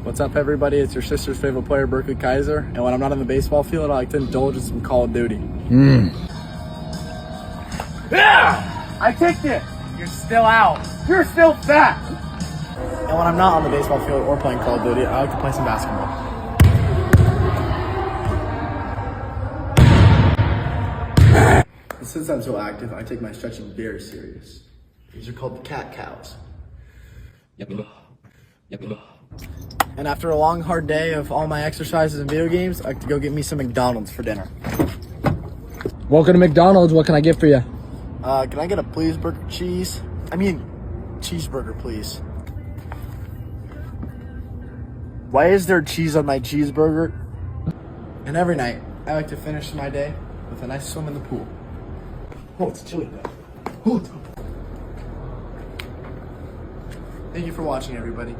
What's up, everybody? It's your sister's favorite player, Berkeley Kaiser. And when I'm not on the baseball field, I like to indulge in some Call of Duty. Yeah! I kicked it! You're still out. You're still fat! And when I'm not on the baseball field or playing Call of Duty, I like to play some basketball. And since I'm so active, I take my stretching very serious. These are called the cat cows. And after a long, hard day of all my exercises and video games, I like to go get me some McDonald's for dinner. Welcome to McDonald's. What can I get for you? Can I get a cheeseburger, please? Why is there cheese on my cheeseburger? And every night, I like to finish my day with a nice swim in the pool. Oh, it's chilly though. Thank you for watching, everybody.